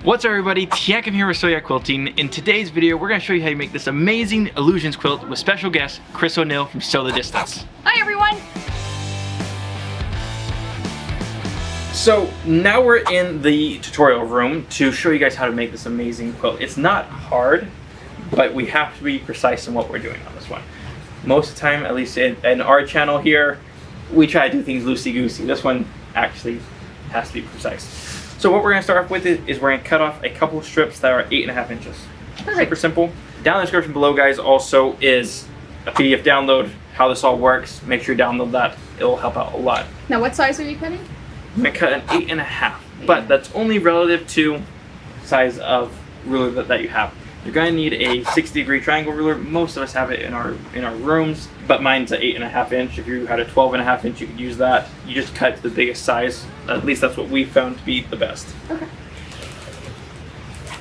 What's up everybody, Tiakim here with Sew Yeah Quilting. In today's video, we're going to show you how you make this amazing illusions quilt with special guest, Kris O'neill from Sew the Distance. Hi everyone! So now we're in the tutorial room to show you guys how to make this amazing quilt. It's not hard, but we have to be precise in what we're doing on this one. Most of the time, at least in our channel here, we try to do things loosey-goosey. This one actually has to be precise. So what we're going to start off with is we're going to cut off a couple of strips that are 8.5 inches. Perfect. Super simple. Down in the description below, guys, also is a PDF download, how this all works. Make sure you download that. It'll help out a lot. Now what size are you cutting? I'm going to cut an 8.5, but that's only relative to size of ruler that you have. You're going to need a 60-degree triangle ruler. Most of us have it in our rooms, but mine's an 8.5 inch. If you had a 12.5 inch, you could use that. You just cut to the biggest size. At least that's what we found to be the best. Okay.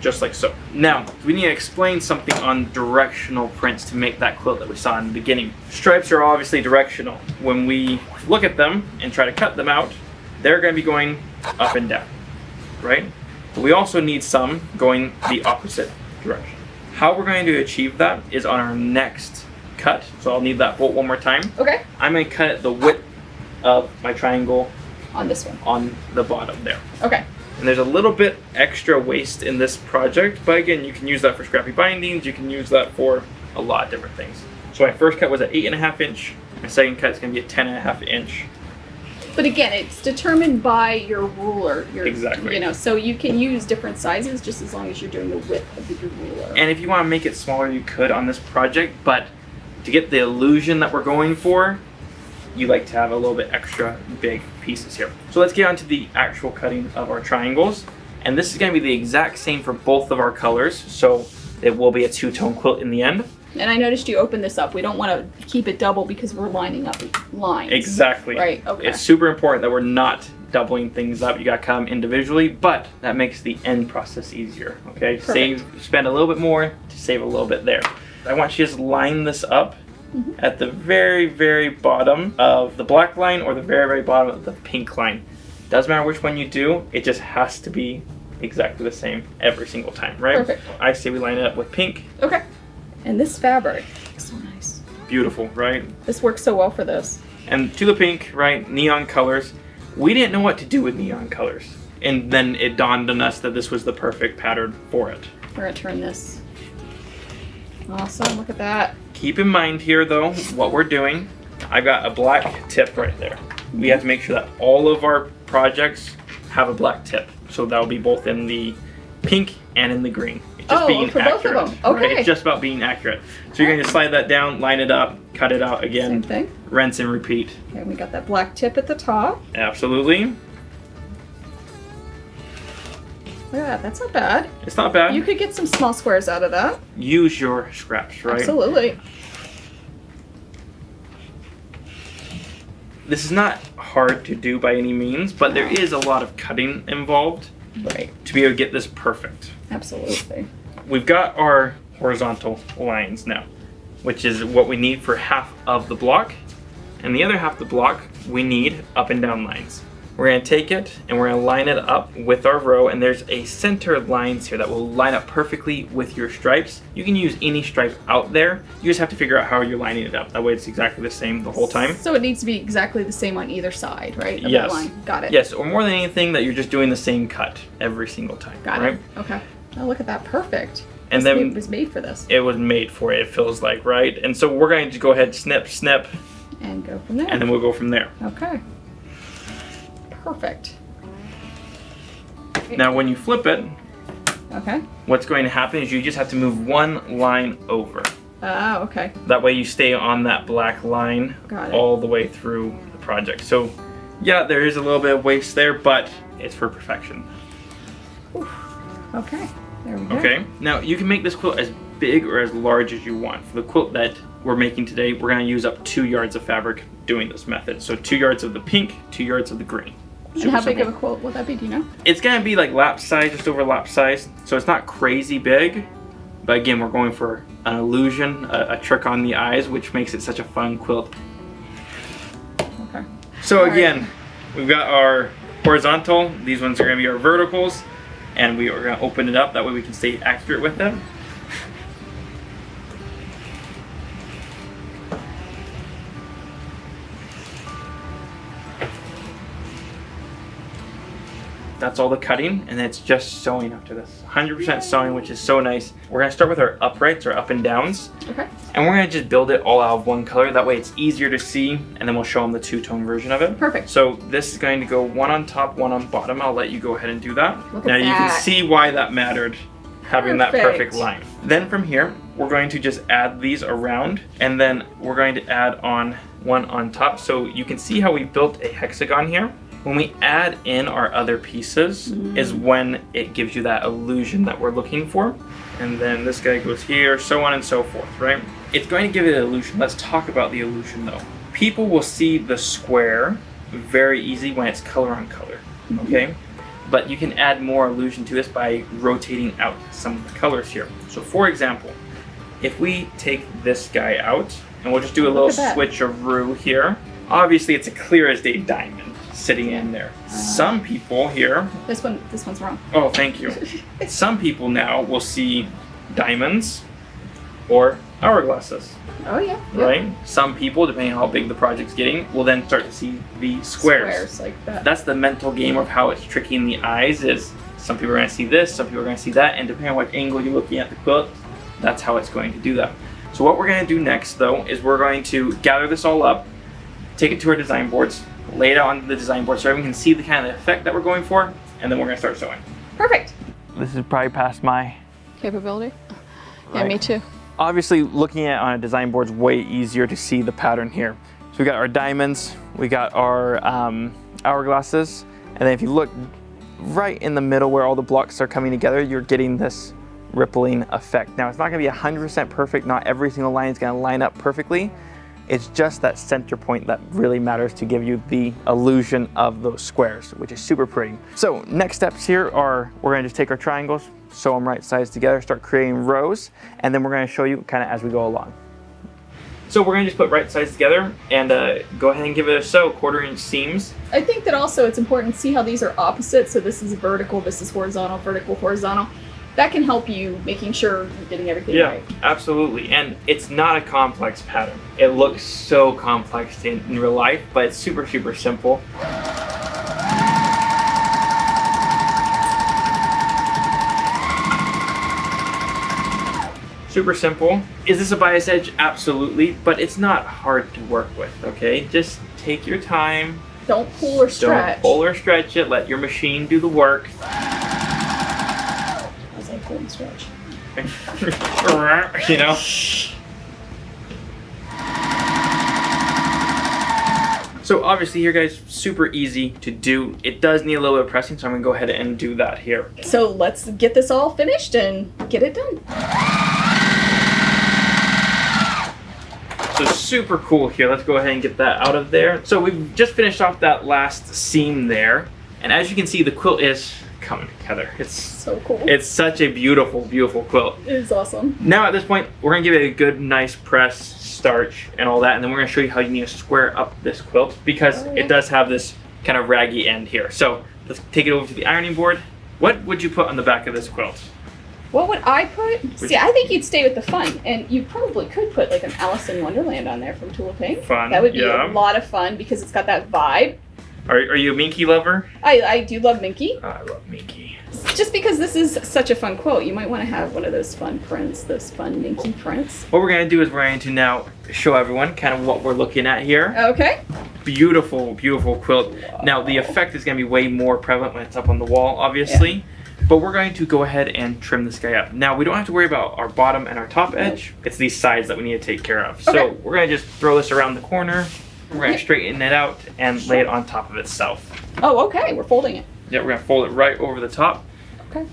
Just like so. Now, we need to explain something on directional prints to make that quilt that we saw in the beginning. Stripes are obviously directional. When we look at them and try to cut them out, they're going to be going up and down, right? But we also need some going the opposite direction. How we're going to achieve that is on our next cut. So I'll need that bolt one more time. Okay. I'm going to cut it the width of my triangle On this one. on the bottom there. Okay. And there's a little bit extra waste in this project, but again, you can use that for scrappy bindings. You can use that for a lot of different things. So my first cut was an 8.5 inch. My second cut is going to be a 10.5 inch. But again, it's determined by your ruler. Exactly. You know, so you can use different sizes just as long as you're doing the width of your ruler. And if you want to make it smaller, you could on this project, but to get the illusion that we're going for, you like to have a little bit extra big pieces here. So let's get on to the actual cutting of our triangles. And this is going to be the exact same for both of our colors, so it will be a two-tone quilt in the end. And I noticed you opened this up. We don't want to keep it double because we're lining up lines. Exactly. Right, okay. It's super important that we're not doubling things up. You got to cut them individually, but that makes the end process easier, okay? Spend a little bit more to save a little bit there. I want you to just line this up at the very, very bottom of the black line or the very, very bottom of the pink line. Doesn't matter which one you do, it just has to be exactly the same every single time, right? Perfect. I say we line it up with pink. Okay. And this fabric looks so nice. Beautiful, right? This works so well for this. And to the pink, right, neon colors. We didn't know what to do with neon colors. And then it dawned on us that this was the perfect pattern for it. We're gonna turn this. Awesome, look at that. Keep in mind here though, what we're doing. I've got a black tip right there. We have to make sure that all of our projects have a black tip. So that'll be both in the pink and in the green. It's just being for accurate. both of them. Okay. Right? It's just about being accurate. So you're going to slide that down, line it up, cut it out again. Same thing. Rinse and repeat. Okay, we got that black tip at the top. Absolutely. Look at that, that's not bad. It's not bad. You could get some small squares out of that. Use your scraps, right? Absolutely. This is not hard to do by any means, but there is a lot of cutting involved Right. to be able to get this perfect. Absolutely. We've got our horizontal lines now, which is what we need for half of the block. And the other half of the block, we need up and down lines. We're going to take it and we're going to line it up with our row, and there's a center lines here that will line up perfectly with your stripes. You can use any stripe out there. You just have to figure out how you're lining it up. That way it's exactly the same the whole time. So it needs to be exactly the same on either side, right? Of Yes. that line. Got it. Yes, or more than anything that you're just doing the same cut every single time. Got right? it. Okay. Oh, look at that. Perfect. And This then was made for this. it was made for it, it feels like, right? And so we're going to go ahead, snip, snip, And go from there. and then we'll go from there. Okay. Perfect. Now when you flip it, Okay. what's going to happen is you just have to move one line over. Ah, okay. That way you stay on that black line Got it. all the way through the project. So yeah, there is a little bit of waste there, but it's for perfection. Okay. There we go. Okay, now you can make this quilt as big or as large as you want. For the quilt that we're making today, we're going to use up 2 yards of fabric doing this method. So 2 yards of the pink, 2 yards of the green. And how big simple. of a quilt will that be, do you know? It's going to be like lap size, just over lap size. So it's not crazy big. But again, we're going for an illusion, a trick on the eyes, which makes it such a fun quilt. Okay. So All right. again, we've got our horizontal. These ones are going to be our verticals. and we are going to open it up. That way we can stay accurate with it. That's all the cutting, and it's just sewing after this. 100% sewing, which is so nice. We're gonna start with our uprights, or up and downs. Okay. And we're gonna just build it all out of one color. That way it's easier to see, and then we'll show them the two-tone version of it. Perfect. So this is going to go one on top, one on bottom. I'll let you go ahead and do that. Look now at you that. can see why that mattered, having that Perfect. perfect line. Then from here, we're going to just add these around, and then we're going to add on one on top. So you can see how we built a hexagon here. When we add in our other pieces is when it gives you that illusion that we're looking for. And then this guy goes here, so on and so forth, right? It's going to give it an illusion. Let's talk about the illusion though. People will see the square very easy when it's color on color, okay? But you can add more illusion to this by rotating out some of the colors here. So for example, if we take this guy out, and we'll just do a little switcheroo here. Obviously it's a clear as day diamond sitting in there. Some people here... This one's wrong. Oh, thank you. Some people now will see diamonds or hourglasses, Oh yeah. right? Some people, depending on how big the project's getting, will then start to see the squares. Squares like that. That's the mental game of how it's tricking the eyes. Is some people are going to see this, some people are going to see that, and depending on what angle you're looking at the quilt, that's how it's going to do that. So what we're going to do next though is we're going to gather this all up, take it to our design boards, lay it out on the design board so everyone can see the kind of effect that we're going for, and then we're going to start sewing. Perfect. This is probably past my Capability? Yeah, Right. me too. Obviously, looking at it on a design board is way easier to see the pattern here. So we got our diamonds, we got our hourglasses, and then if you look right in the middle where all the blocks are coming together, you're getting this rippling effect. Now, it's not going to be 100% perfect. Not every single line is going to line up perfectly. It's just that center point that really matters to give you the illusion of those squares, which is super pretty. So next steps here are, we're going to just take our triangles, sew them right sides together, start creating rows, and then we're going to show you kind of as we go along. So we're going to just put right sides together and go ahead and give it a sew, 1/4 inch seams. I think that also it's important to see how these are opposite. So this is vertical, this is horizontal, vertical, horizontal. That can help you making sure you're getting everything right. Absolutely. And it's not a complex pattern. It looks so complex in real life, but it's super, super simple. Super simple. Is this a bias edge? Absolutely, but it's not hard to work with, okay? Just take your time. Don't pull or stretch. Don't pull or stretch it. Let your machine do the work. As I pull and stretch. You know? So obviously here, guys, super easy to do. It does need a little bit of pressing, so I'm gonna go ahead and do that here. So let's get this all finished and get it done. So super cool here. Let's go ahead and get that out of there. So we've just finished off that last seam there. And as you can see, the quilt is coming together. It's so cool. It's such a beautiful, beautiful quilt. It is awesome. Now at this point, we're gonna give it a good, nice press, starch, and all that. And then we're gonna show you how you need to square up this quilt because it does have this kind of raggy end here. So let's take it over to the ironing board. What would you put on the back of this quilt? What would I put? See, I think you'd stay with the fun, and you probably could put like an Alice in Wonderland on there from Tula Pink. Fun, That would be yeah. a lot of fun because it's got that vibe. Are you a Minky lover? I do love Minky. I love Minky. Just because this is such a fun quilt, you might want to have one of those fun prints, those fun Minky prints. What we're gonna do is we're going to now show everyone kind of what we're looking at here. Okay. Beautiful, beautiful quilt. Now the effect is gonna be way more prevalent when it's up on the wall, obviously. But we're going to go ahead and trim this guy up. Now we don't have to worry about our bottom and our top edge. It's these sides that we need to take care of. Okay. So we're gonna just throw this around the corner. We're gonna straighten it out and lay it on top of itself. Oh, okay. We're folding it. Yeah, we're gonna fold it right over the top. Okay.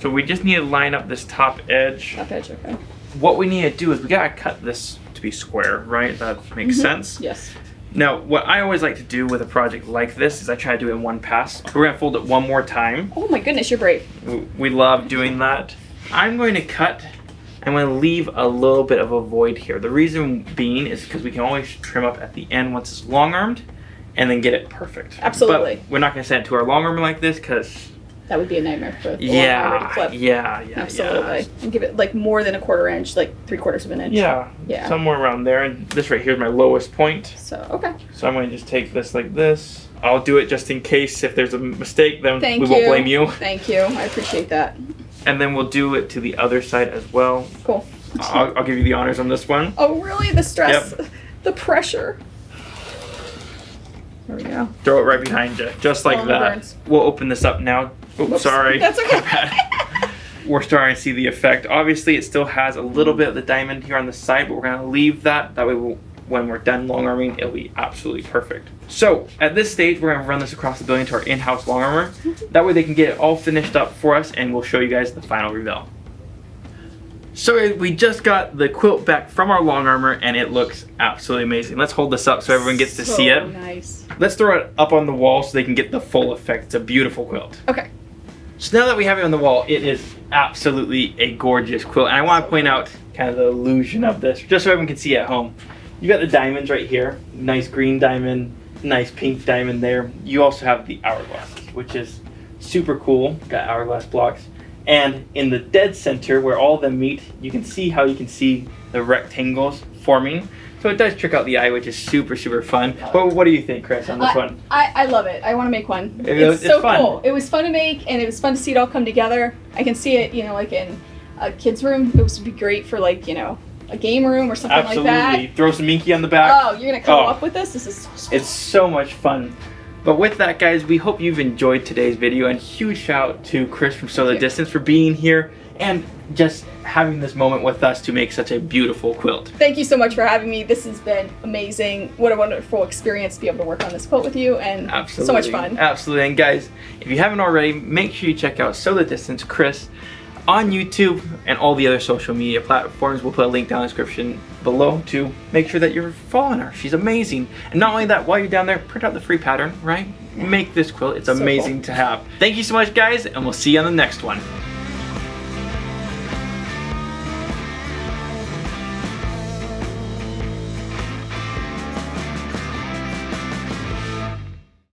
So we just need to line up this top edge. Top edge, okay. What we need to do is we gotta cut this to be square, right? That makes sense. Yes. Now, what I always like to do with a project like this is I try to do it in one pass. We're gonna fold it one more time. Oh my goodness, you're brave. We love doing that. I'm going to cut. I'm going to leave a little bit of a void here. The reason being is because we can always trim up at the end once it's long armed and then get it perfect. Absolutely. But we're not going to send it to our long arm like this because that would be a nightmare for the yeah, to clip. yeah, Absolutely. And give it like more than a 1/4 inch, like 3/4 of an inch. Yeah, yeah, somewhere around there. And this right here is my lowest point. So okay. So I'm going to just take this like this. I'll do it just in case if there's a mistake, then we won't blame you. Thank you. I appreciate that. And then we'll do it to the other side as well. Cool. I'll give you the honors on this one. Oh, really? The stress, Yep. the pressure. There we go. Throw it right behind you, just like that. Burns. We'll open this up now. Oops, sorry. That's okay. We're starting to see the effect. Obviously, it still has a little bit of the diamond here on the side, but we're going to leave that. That way, when we're done long arming, it'll be absolutely perfect. So, at this stage, we're going to run this across the building to our in-house long armor. That way, they can get it all finished up for us, and we'll show you guys the final reveal. So, we just got the quilt back from our long armor, and it looks absolutely amazing. Let's hold this up so everyone gets to see it. Nice. Let's throw it up on the wall so they can get the full effect. It's a beautiful quilt. Okay. So now that we have it on the wall, it is absolutely a gorgeous quilt. And I want to point out kind of the illusion of this, just so everyone can see at home. You got the diamonds right here. Nice green diamond, nice pink diamond there. You also have the hourglasses, which is super cool. Got hourglass blocks. And in the dead center, where all of them meet, you can see how you can see the rectangles forming. So it does trick out the eye, which is super, super fun. But what do you think, Kris, on this one? I love it. I want to make one. It's so fun. Cool. It was fun to make, and it was fun to see it all come together. I can see it, you know, like in a kid's room. It would be great for, like, you know, a game room or something like that. Absolutely. Throw some Inky on the back. Oh, you're going to come up with this? This is so cool. It's so much fun. But with that, guys, we hope you've enjoyed today's video, and huge shout out to Kris from Sew Yeah Distance for being here and just having this moment with us to make such a beautiful quilt. Thank you so much for having me. This has been amazing. What a wonderful experience to be able to work on this quilt with you, and Absolutely. so much fun. Absolutely. And guys, if you haven't already, make sure you check out Sew Yeah Distance Kris on YouTube and all the other social media platforms. We'll put a link down in the description below to make sure that you're following her. She's amazing. And not only that, while you're down there, print out the free pattern, right? Make this quilt. It's amazing to have. Thank you so much, guys, and we'll see you on the next one.